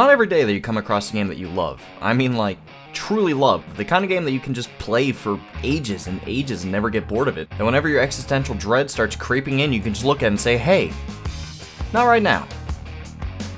not every day that you come across a game that you love. I mean, like, truly love. The kind of game that you can just play for ages and ages and never get bored of it. And whenever your existential dread starts creeping in, you can just look at it and say, hey, not right now.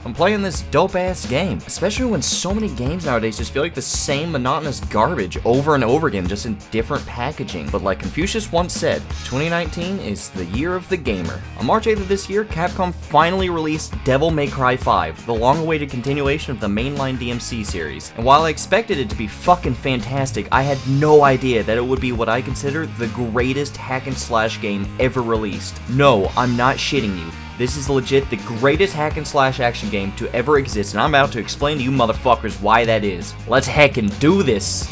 I'm playing this dope-ass game, especially when so many games nowadays just feel like the same monotonous garbage over and over again, just in different packaging. But like Confucius once said, 2019 is the year of the gamer. On March 8th of this year, Capcom finally released Devil May Cry 5, the long-awaited continuation of the mainline DMC series. And while I expected it to be fucking fantastic, I had no idea that it would be what I consider the greatest hack-and-slash game ever released. No, I'm not shitting you. This is legit the greatest hack-and-slash action game to ever exist, and I'm about to explain to you motherfuckers why that is. Let's heckin' do this!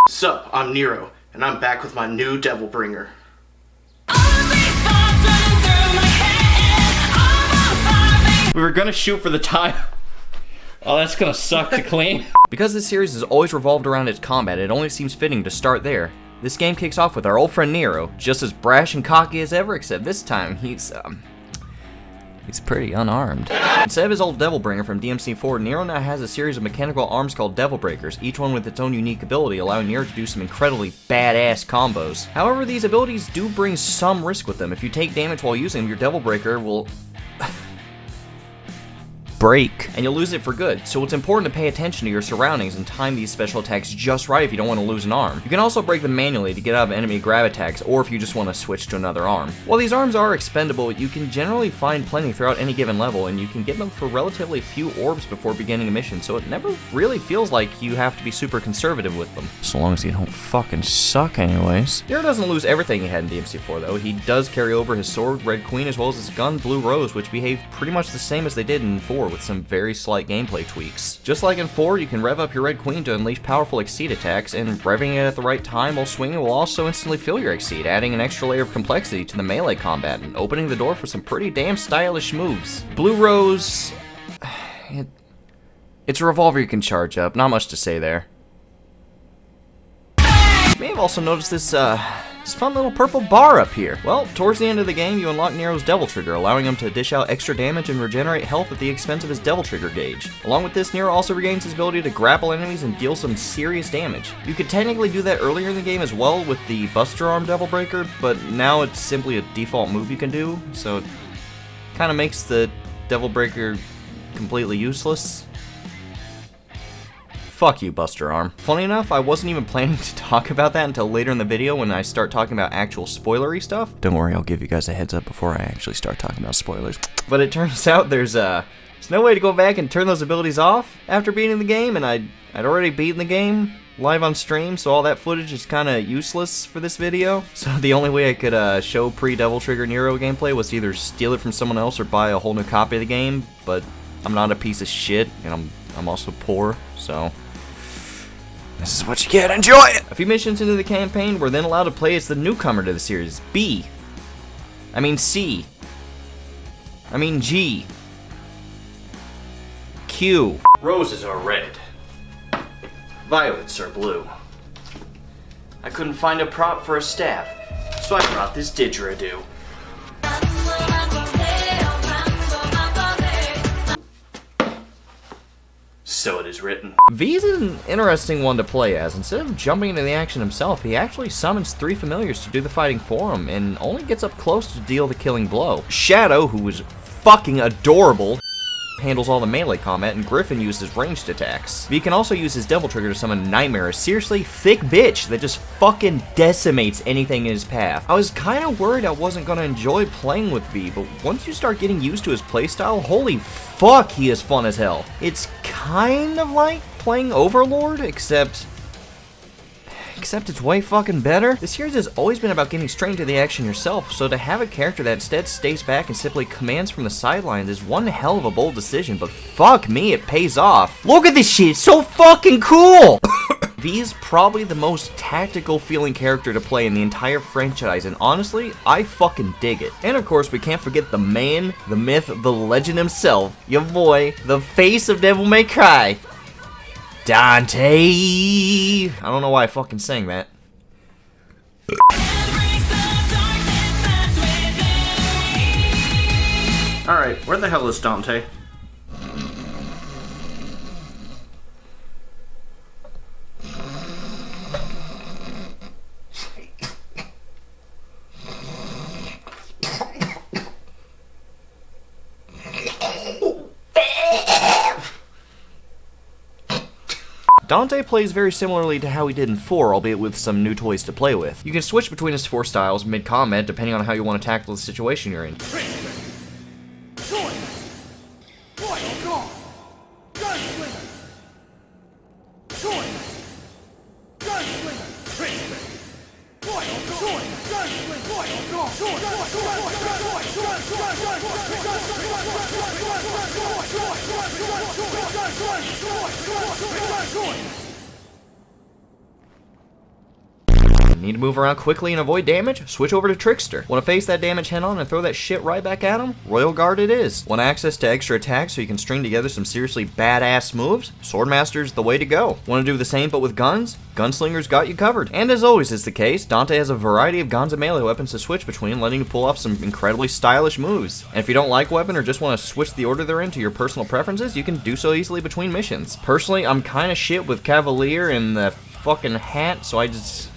Sup, I'm Nero, and I'm back with my new Devil Bringer. We were gonna shoot for the time. Oh, that's gonna suck to clean. Because this series has always revolved around its combat, it only seems fitting to start there. This game kicks off with our old friend Nero, just as brash and cocky as ever, except this time he's pretty unarmed. Instead of his old Devil Bringer from DMC4, Nero now has a series of mechanical arms called Devil Breakers, each one with its own unique ability, allowing Nero to do some incredibly badass combos. However, these abilities do bring some risk with them. If you take damage while using them, your Devil Breaker will break, and you'll lose it for good. So it's important to pay attention to your surroundings and time these special attacks just right if you don't want to lose an arm. You can also break them manually to get out of enemy grab attacks, or if you just want to switch to another arm. While these arms are expendable, you can generally find plenty throughout any given level, and you can get them for relatively few orbs before beginning a mission, so it never really feels like you have to be super conservative with them. So long as you don't fucking suck anyways. Nero doesn't lose everything he had in DMC4 though. He does carry over his sword, Red Queen, as well as his gun, Blue Rose, which behave pretty much the same as they did in 4, with some very slight gameplay tweaks. Just like in 4, you can rev up your Red Queen to unleash powerful Exceed attacks, and revving it at the right time while swinging will also instantly fill your Exceed, adding an extra layer of complexity to the melee combat and opening the door for some pretty damn stylish moves. Blue Rose, it's a revolver you can charge up, not much to say there. You may have also noticed this fun little purple bar up here. Well, towards the end of the game, you unlock Nero's Devil Trigger, allowing him to dish out extra damage and regenerate health at the expense of his Devil Trigger gauge. Along with this, Nero also regains his ability to grapple enemies and deal some serious damage. You could technically do that earlier in the game as well with the Buster Arm Devil Breaker, but now it's simply a default move you can do, so it kind of makes the Devil Breaker completely useless. Fuck you, Buster Arm. Funny enough, I wasn't even planning to talk about that until later in the video when I start talking about actual spoilery stuff. Don't worry, I'll give you guys a heads up before I actually start talking about spoilers. But it turns out there's no way to go back and turn those abilities off after beating the game, and I'd already beaten the game live on stream, so all that footage is kind of useless for this video. So the only way I could show pre-Devil Trigger Nero gameplay was to either steal it from someone else or buy a whole new copy of the game, but I'm not a piece of shit, and I'm also poor, so this is what you get, enjoy it! A few missions into the campaign, we're then allowed to play as the newcomer to the series, C. G. Q. Roses are red. Violets are blue. I couldn't find a prop for a staff, so I brought this didgeridoo. So it is written. V's an interesting one to play as. Instead of jumping into the action himself, he actually summons 3 familiars to do the fighting for him, and only gets up close to deal the killing blow. Shadow, who is fucking adorable, handles all the melee combat, and Griffin uses ranged attacks. V can also use his Devil Trigger to summon Nightmare, a seriously thick bitch that just fucking decimates anything in his path. I was kinda worried I wasn't gonna enjoy playing with V, but once you start getting used to his playstyle, holy fuck, he is fun as hell. It's kind of like playing Overlord, except it's way fucking better. The series has always been about getting straight into the action yourself, so to have a character that instead stays back and simply commands from the sidelines is one hell of a bold decision, but fuck me, it pays off. Look at this shit, it's so fucking cool! V is probably the most tactical feeling character to play in the entire franchise, and honestly, I fucking dig it. And of course, we can't forget the man, the myth, the legend himself, your boy, the face of Devil May Cry, Dante! I don't know why I fucking sang that. Alright, where the hell is Dante? Dante plays very similarly to how he did in 4, albeit with some new toys to play with. You can switch between his 4 styles mid-combat depending on how you want to tackle the situation you're in. Need to move around quickly and avoid damage? Switch over to Trickster. Want to face that damage head on and throw that shit right back at him? Royal Guard it is. Want access to extra attacks so you can string together some seriously badass moves? Swordmaster's the way to go. Want to do the same but with guns? Gunslinger's got you covered. And as always is the case, Dante has a variety of guns and melee weapons to switch between, letting you pull off some incredibly stylish moves. And if you don't like weapon or just want to switch the order they're in to your personal preferences, you can do so easily between missions. Personally, I'm kinda shit with Cavalier and the fucking hat, so I just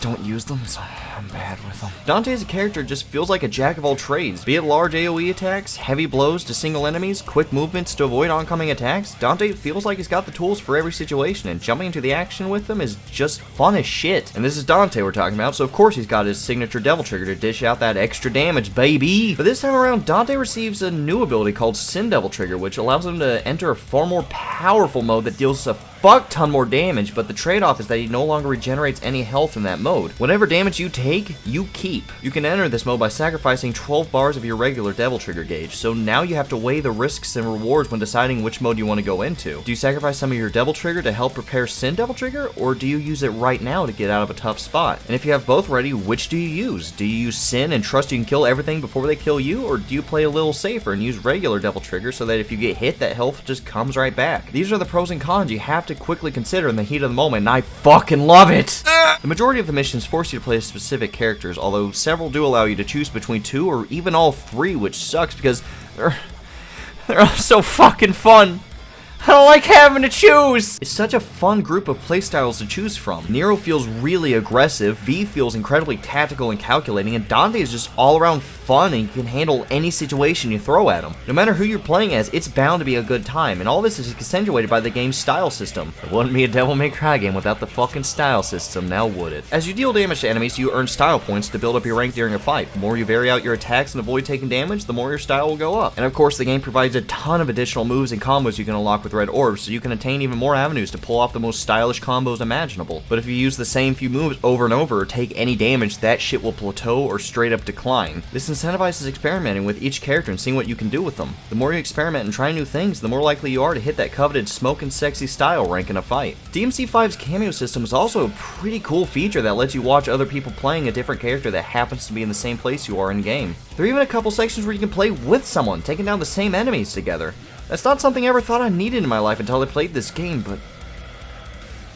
don't use them, so I'm bad with them. Dante as a character just feels like a jack of all trades. Be it large AoE attacks, heavy blows to single enemies, quick movements to avoid oncoming attacks, Dante feels like he's got the tools for every situation, and jumping into the action with them is just fun as shit. And this is Dante we're talking about, so of course he's got his signature Devil Trigger to dish out that extra damage, baby! But this time around, Dante receives a new ability called Sin Devil Trigger, which allows him to enter a far more powerful mode that deals a fuck ton more damage, but the trade-off is that he no longer regenerates any health in that mode. Whatever damage you take, you keep. You can enter this mode by sacrificing 12 bars of your regular Devil Trigger gauge, so now you have to weigh the risks and rewards when deciding which mode you want to go into. Do you sacrifice some of your Devil Trigger to help prepare Sin Devil Trigger, or do you use it right now to get out of a tough spot? And if you have both ready, which do you use? Do you use Sin and trust you can kill everything before they kill you, or do you play a little safer and use regular Devil Trigger so that if you get hit, that health just comes right back? These are the pros and cons you have to quickly consider in the heat of the moment, and I fucking love it! The majority of the missions force you to play specific characters, although several do allow you to choose between 2 or even all 3, which sucks because they're all so fucking fun. I don't like having to choose! It's such a fun group of playstyles to choose from. Nero feels really aggressive, V feels incredibly tactical and calculating, and Dante is just all around fun and can handle any situation you throw at him. No matter who you're playing as, it's bound to be a good time, and all this is accentuated by the game's style system. It wouldn't be a Devil May Cry game without the fucking style system, now would it? As you deal damage to enemies, you earn style points to build up your rank during a fight. The more you vary out your attacks and avoid taking damage, the more your style will go up. And of course, the game provides a ton of additional moves and combos you can unlock with red orbs, so you can attain even more avenues to pull off the most stylish combos imaginable. But if you use the same few moves over and over or take any damage, that shit will plateau or straight up decline. This incentivizes experimenting with each character and seeing what you can do with them. The more you experiment and try new things, the more likely you are to hit that coveted smoking sexy style rank in a fight. DMC5's cameo system is also a pretty cool feature that lets you watch other people playing a different character that happens to be in the same place you are in game. There are even a couple sections where you can play with someone, taking down the same enemies together. That's not something I ever thought I needed in my life until I played this game, but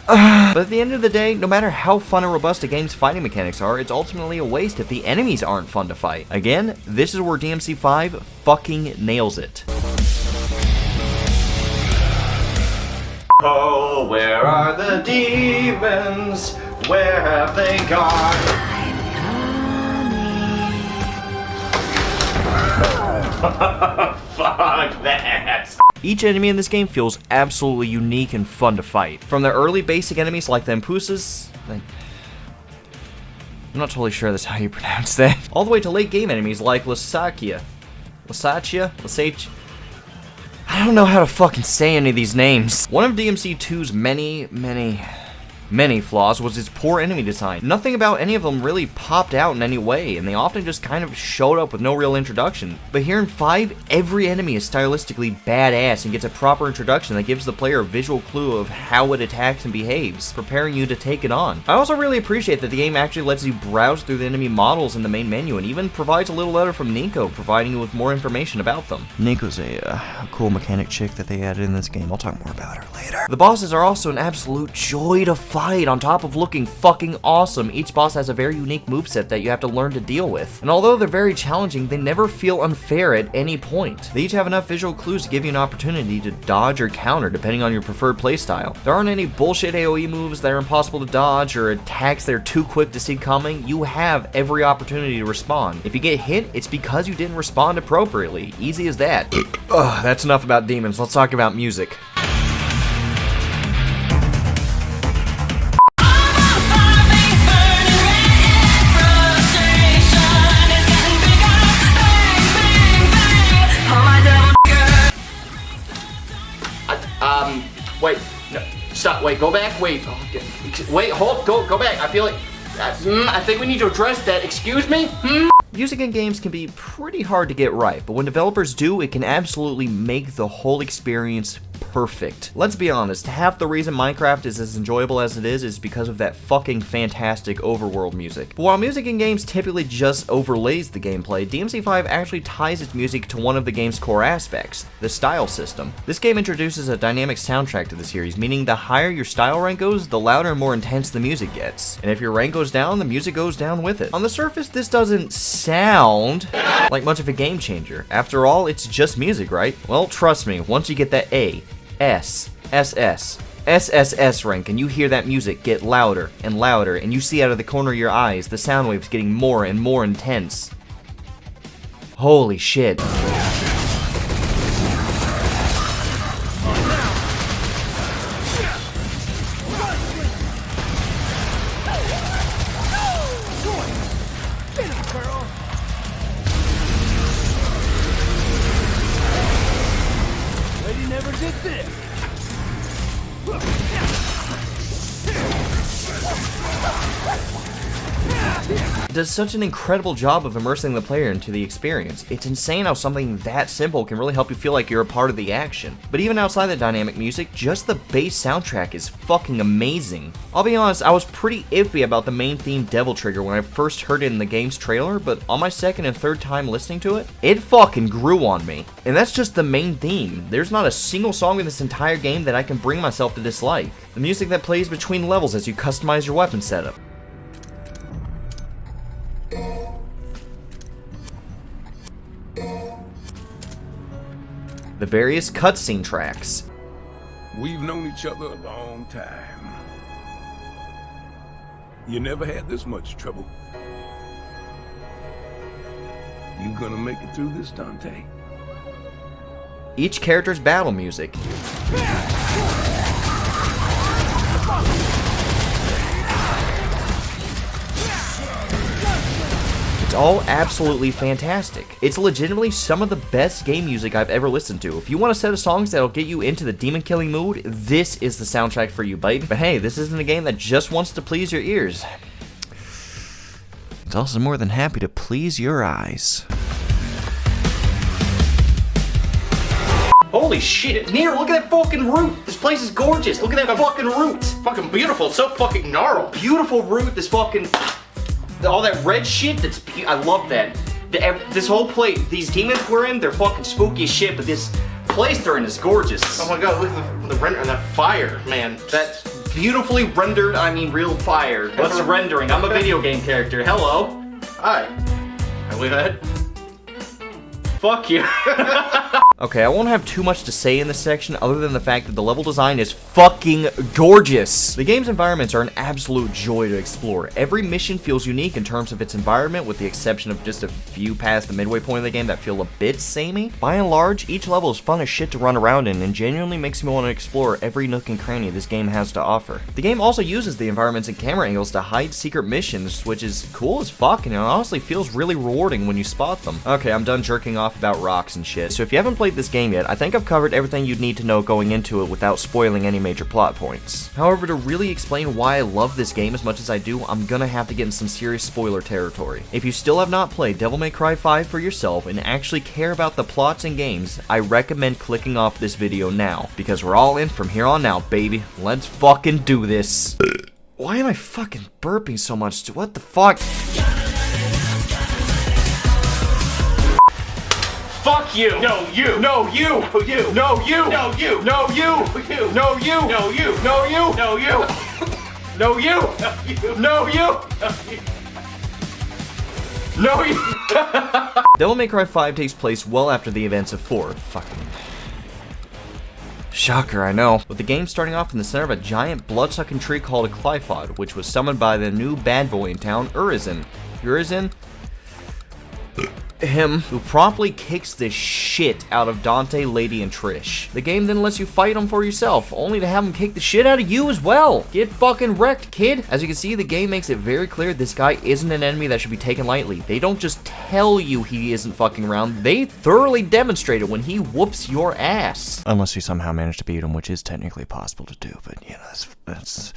at the end of the day, no matter how fun and robust a game's fighting mechanics are, it's ultimately a waste if the enemies aren't fun to fight. Again, this is where DMC5 fucking nails it. Oh, where are the demons? Where have they gone? Fuck that! Each enemy in this game feels absolutely unique and fun to fight. From the early basic enemies like the Impusas, I'm not totally sure that's how you pronounce that, all the way to late game enemies like Lasachia. I don't know how to fucking say any of these names. One of DMC2's many flaws was its poor enemy design. Nothing about any of them really popped out in any way, and they often just kind of showed up with no real introduction. But here in 5, every enemy is stylistically badass and gets a proper introduction that gives the player a visual clue of how it attacks and behaves, preparing you to take it on. I also really appreciate that the game actually lets you browse through the enemy models in the main menu and even provides a little letter from Nico, providing you with more information about them. Nico's a cool mechanic chick that they added in this game. I'll talk more about her later. The bosses are also an absolute joy to fight fight. On top of looking fucking awesome, each boss has a very unique moveset that you have to learn to deal with. And although they're very challenging, they never feel unfair at any point. They each have enough visual clues to give you an opportunity to dodge or counter depending on your preferred playstyle. There aren't any bullshit AoE moves that are impossible to dodge or attacks that are too quick to see coming. You have every opportunity to respond. If you get hit, it's because you didn't respond appropriately. Easy as that. Ugh, that's enough about demons. Let's talk about music. Wait, no, stop, wait, go back, wait, wait, hold, go back, I feel like, I think we need to address that, excuse me, Music in games can be pretty hard to get right, but when developers do, it can absolutely make the whole experience perfect. Let's be honest, half the reason Minecraft is as enjoyable as it is because of that fucking fantastic overworld music. But while music in games typically just overlays the gameplay, DMC5 actually ties its music to one of the game's core aspects, the style system. This game introduces a dynamic soundtrack to the series, meaning the higher your style rank goes, the louder and more intense the music gets. And if your rank goes down, the music goes down with it. On the surface, this doesn't sound like much of a game changer. After all, it's just music, right? Well, trust me, once you get that A, S, SS, SSS rank and you hear that music get louder and louder and you see out of the corner of your eyes the sound waves getting more and more intense. Holy shit. Never did this. It does such an incredible job of immersing the player into the experience. It's insane how something that simple can really help you feel like you're a part of the action. But even outside the dynamic music, just the bass soundtrack is fucking amazing. I'll be honest, I was pretty iffy about the main theme Devil Trigger when I first heard it in the game's trailer, but on my second and third time listening to it, it fucking grew on me. And that's just the main theme. There's not a single song in this entire game that I can bring myself to dislike. The music that plays between levels as you customize your weapon setup. The various cutscene tracks. We've known each other a long time. You never had this much trouble. You gonna make it through this, Dante? Each character's battle music. It's all absolutely fantastic. It's legitimately some of the best game music I've ever listened to. If you want a set of songs that'll get you into the demon killing mood, this is the soundtrack for you, buddy. But hey, this isn't a game that just wants to please your ears. It's also more than happy to please your eyes. Holy shit, Near, look at that fucking root. This place is gorgeous. Look at that fucking root. It's fucking beautiful. It's so fucking gnarled. Beautiful root, this fucking... all that red shit, I love that. This whole place, these demons we're in, they're fucking spooky as shit, but this place they're in is gorgeous. Oh my god, look at the render, and that fire, man. That's beautifully rendered, I mean real fire. What's the rendering? I'm a video game character. Hello. Hi. Can I believe that? Fuck you. Okay, I won't have too much to say in this section other than the fact that the level design is fucking gorgeous. The game's environments are an absolute joy to explore. Every mission feels unique in terms of its environment, with the exception of just a few past the midway point of the game that feel a bit samey. By and large, each level is fun as shit to run around in and genuinely makes me want to explore every nook and cranny this game has to offer. The game also uses the environments and camera angles to hide secret missions, which is cool as fuck, and it honestly feels really rewarding when you spot them. Okay, I'm done jerking off about rocks and shit. So if you haven't played this game yet, I think I've covered everything you'd need to know going into it without spoiling any major plot points. However, to really explain why I love this game as much as I do, I'm gonna have to get in some serious spoiler territory. If you still have not played Devil May Cry 5 for yourself and actually care about the plots and games, I recommend clicking off this video now, because we're all in from here on out, baby. Let's fucking do this. Why am I fucking burping so much? What the fuck? Fuck you! No, you! No, you! You! No, you! No, you! No, you! You! No, you! No, you! No, you! No, you! No, you! No, you! No, you! Devil May Cry 5 takes place well after the events of 4. Fucking shocker, I know. With the game starting off in the center of a giant blood-sucking tree called a Qliphoth, which was summoned by the new bad boy in town, Urizen. Him, who promptly kicks the shit out of Dante, Lady, and Trish. The game then lets you fight him for yourself, only to have him kick the shit out of you as well. Get fucking wrecked, kid. As you can see, the game makes it very clear this guy isn't an enemy that should be taken lightly. They don't just tell you he isn't fucking around, they thoroughly demonstrate it when he whoops your ass. Unless you somehow manage to beat him, which is technically possible to do, but you know, that's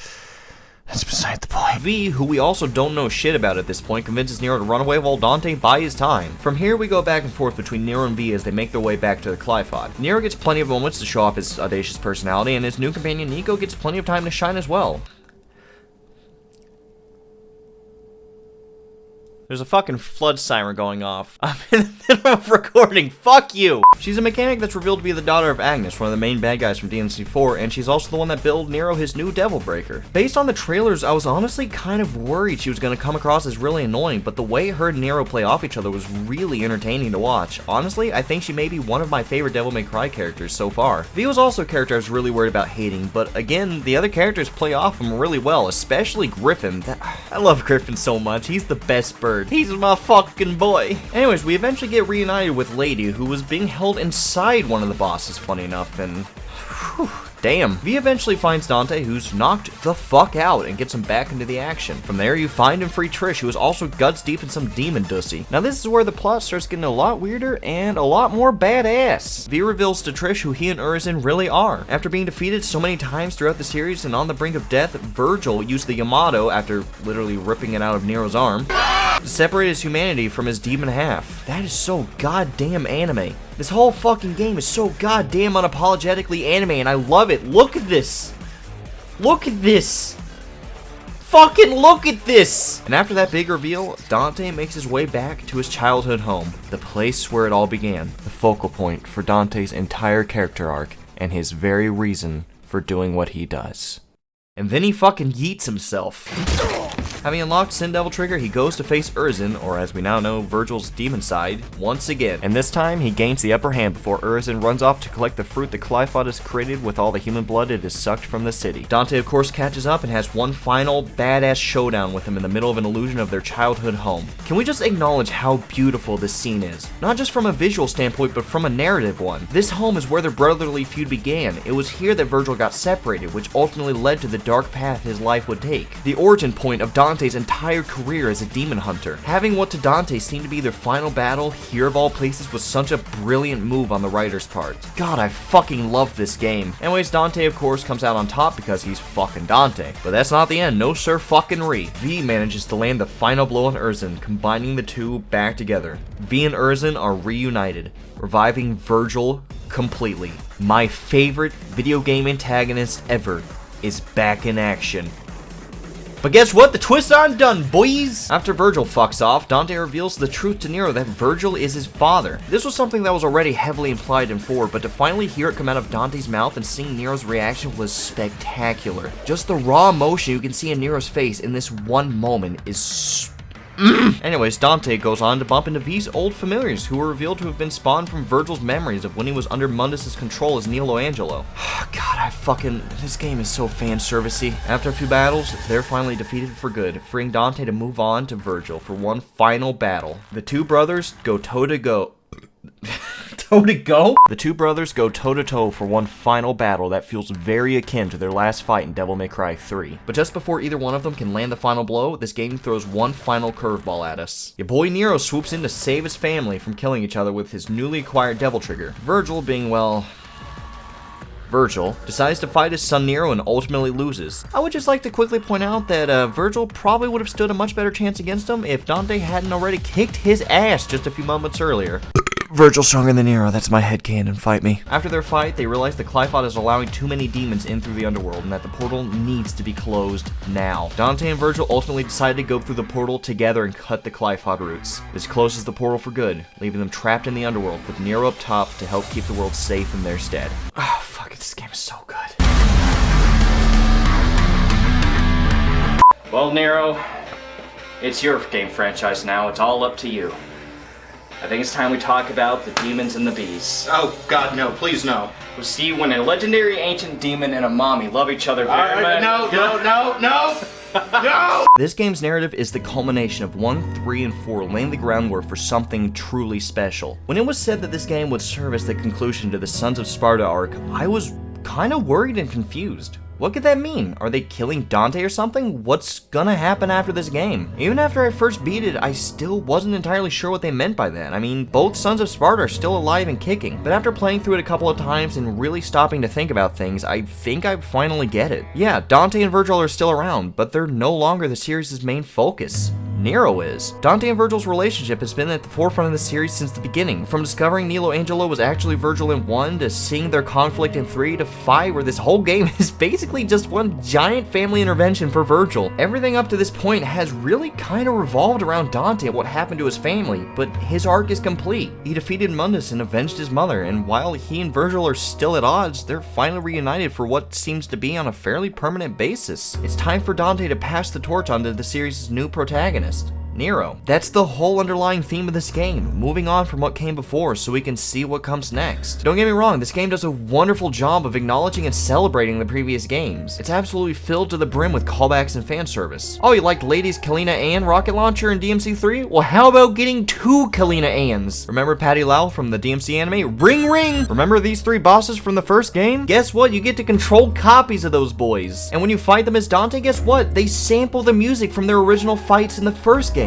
beside the point. V, who we also don't know shit about at this point, convinces Nero to run away while Dante buys his time. From here, we go back and forth between Nero and V as they make their way back to the Qliphoth. Nero gets plenty of moments to show off his audacious personality, and his new companion Nico gets plenty of time to shine as well. There's a fucking flood siren going off. I'm in the middle of recording. Fuck you! She's a mechanic that's revealed to be the daughter of Agnes, one of the main bad guys from DMC 4, and she's also the one that built Nero his new Devil Breaker. Based on the trailers, I was honestly kind of worried she was going to come across as really annoying, but the way her and Nero play off each other was really entertaining to watch. Honestly, I think she may be one of my favorite Devil May Cry characters so far. V was also a character I was really worried about hating, but again, the other characters play off him really well, especially Griffin. I love Griffin so much. He's the best bird. He's my fucking boy. Anyways, we eventually get reunited with Lady, who was being held inside one of the bosses, funny enough, and whew, damn. V eventually finds Dante, who's knocked the fuck out, and gets him back into the action. From there, you find and free Trish, who is also guts deep in some demon dussy. Now this is where the plot starts getting a lot weirder and a lot more badass. V reveals to Trish who he and Urizen really are. After being defeated so many times throughout the series and on the brink of death, Virgil used the Yamato, after literally ripping it out of Nero's arm, to separate his humanity from his demon half. That is so goddamn anime. This whole fucking game is so goddamn unapologetically anime, and I love it. Look at this. Look at this. Fucking look at this. And after that big reveal, Dante makes his way back to his childhood home, the place where it all began, the focal point for Dante's entire character arc, and his very reason for doing what he does. And then he fucking yeets himself. Having unlocked Sin Devil Trigger, he goes to face Urizen, or as we now know, Virgil's demon side, once again. And this time, he gains the upper hand before Urizen runs off to collect the fruit the Qliphoth has created with all the human blood it has sucked from the city. Dante, of course, catches up and has one final badass showdown with him in the middle of an illusion of their childhood home. Can we just acknowledge how beautiful this scene is? Not just from a visual standpoint, but from a narrative one. This home is where their brotherly feud began. It was here that Virgil got separated, which ultimately led to the dark path his life would take. The origin point of Dante's entire career as a demon hunter. Having what to Dante seemed to be their final battle here of all places was such a brilliant move on the writer's part. God, I fucking love this game. Anyways, Dante of course comes out on top because he's fucking Dante. But that's not the end, no sir fucking re. V manages to land the final blow on Urizen, combining the two back together. V and Urizen are reunited, reviving Virgil completely. My favorite video game antagonist ever is back in action. But guess what? The twist aren't done, boys! After Virgil fucks off, Dante reveals the truth to Nero that Virgil is his father. This was something that was already heavily implied in 4, but to finally hear it come out of Dante's mouth and seeing Nero's reaction was spectacular. Just the raw emotion you can see in Nero's face in this one moment is Anyways, Dante goes on to bump into V's old familiars, who were revealed to have been spawned from Virgil's memories of when he was under Mundus' control as Nilo Angelo. God, this game is so fan servicey. After a few battles, they're finally defeated for good, freeing Dante to move on to Virgil for one final battle. The two brothers go toe-to-toe? The two brothers go toe-to-toe for one final battle that feels very akin to their last fight in Devil May Cry 3. But just before either one of them can land the final blow, this game throws one final curveball at us. Your boy Nero swoops in to save his family from killing each other with his newly acquired Devil Trigger. Virgil, being, well, Virgil, decides to fight his son Nero and ultimately loses. I would just like to quickly point out that Virgil probably would have stood a much better chance against him if Dante hadn't already kicked his ass just a few moments earlier. Virgil's stronger than Nero, that's my headcanon, fight me. After their fight, they realize the Qliphoth is allowing too many demons in through the underworld and that the portal needs to be closed now. Dante and Virgil ultimately decide to go through the portal together and cut the Qliphoth roots. This closes the portal for good, leaving them trapped in the underworld with Nero up top to help keep the world safe in their stead. Oh, fuck it, this game is so good. Well, Nero, it's your game franchise now. It's all up to you. I think it's time we talk about the demons and the bees. Oh, God, no. Please, no. Well, see, when a legendary ancient demon and a mommy love each other very much... No! This game's narrative is the culmination of 1, 3, and 4 laying the groundwork for something truly special. When it was said that this game would serve as the conclusion to the Sons of Sparta arc, I was kinda worried and confused. What could that mean? Are they killing Dante or something? What's gonna happen after this game? Even after I first beat it, I still wasn't entirely sure what they meant by that. I mean, both Sons of Sparta are still alive and kicking, but after playing through it a couple of times and really stopping to think about things, I think I finally get it. Yeah, Dante and Virgil are still around, but they're no longer the series' main focus. Nero is. Dante and Virgil's relationship has been at the forefront of the series since the beginning, from discovering Nilo Angelo was actually Virgil in 1, to seeing their conflict in 3, to 5, where this whole game is basically just one giant family intervention for Virgil. Everything up to this point has really kind of revolved around Dante and what happened to his family, but his arc is complete. He defeated Mundus and avenged his mother, and while he and Virgil are still at odds, they're finally reunited for what seems to be on a fairly permanent basis. It's time for Dante to pass the torch on to the series' new protagonist, Nero. That's the whole underlying theme of this game, moving on from what came before so we can see what comes next. Don't get me wrong, this game does a wonderful job of acknowledging and celebrating the previous games. It's absolutely filled to the brim with callbacks and fan service. Oh, you liked Ladies Kalina Ann rocket launcher in DMC3? Well, how about getting 2 Kalina Anns? Remember Patty Lau from the DMC anime? Ring ring! Remember these 3 bosses from the first game? Guess what? You get to control copies of those boys. And when you fight them as Dante, guess what? They sample the music from their original fights in the first game.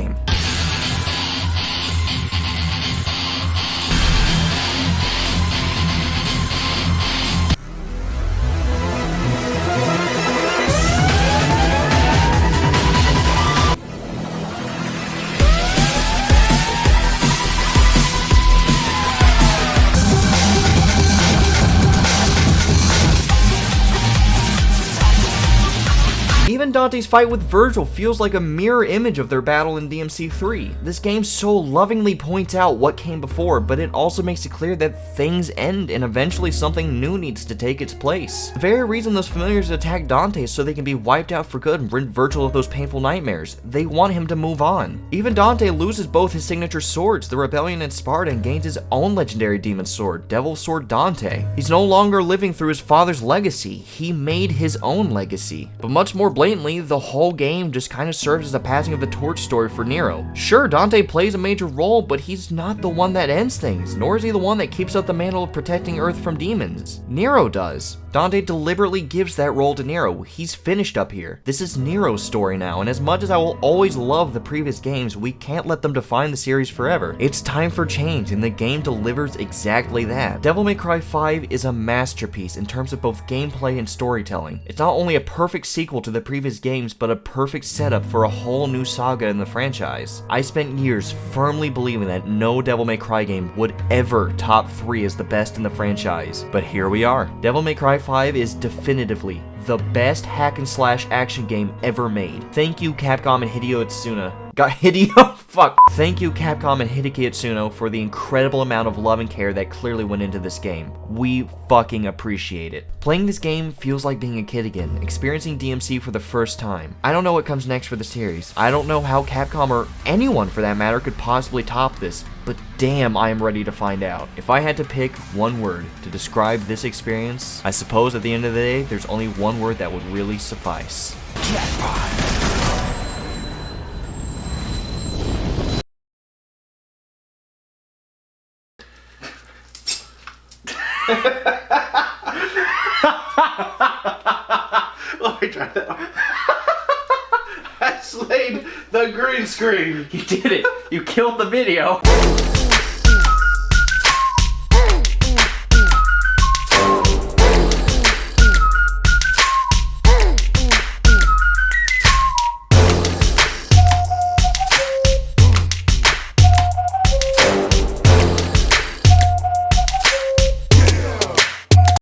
Even Dante's fight with Virgil feels like a mirror image of their battle in DMC3. This game so lovingly points out what came before, but it also makes it clear that things end and eventually something new needs to take its place. The very reason those familiars attack Dante is so they can be wiped out for good and rid Virgil of those painful nightmares. They want him to move on. Even Dante loses both his signature swords, the Rebellion and Sparta, and gains his own legendary demon sword, Devil Sword Dante. He's no longer living through his father's legacy. He made his own legacy. But much more blatantly, the whole game just kind of serves as a passing of the torch story for Nero. Sure, Dante plays a major role, but he's not the one that ends things, nor is he the one that keeps up the mantle of protecting Earth from demons. Nero does. Dante deliberately gives that role to Nero. He's finished up here. This is Nero's story now, and as much as I will always love the previous games, we can't let them define the series forever. It's time for change, and the game delivers exactly that. Devil May Cry 5 is a masterpiece in terms of both gameplay and storytelling. It's not only a perfect sequel to the previous games, but a perfect setup for a whole new saga in the franchise. I spent years firmly believing that no Devil May Cry game would ever top 3 as the best in the franchise, but here we are. Devil May Cry 5 is definitively the best hack and slash action game ever made. Thank you, Capcom and Hideo Itsuno. Thank you, Capcom and Hideki Itsuno, for the incredible amount of love and care that clearly went into this game. We fucking appreciate it. Playing this game feels like being a kid again, experiencing DMC for the first time. I don't know what comes next for the series. I don't know how Capcom, or anyone for that matter, could possibly top this, but damn, I am ready to find out. If I had to pick one word to describe this experience, I suppose at the end of the day, there's only one word that would really suffice. Jackpot. Let me try that. I slayed the green screen. You did it. You killed the video.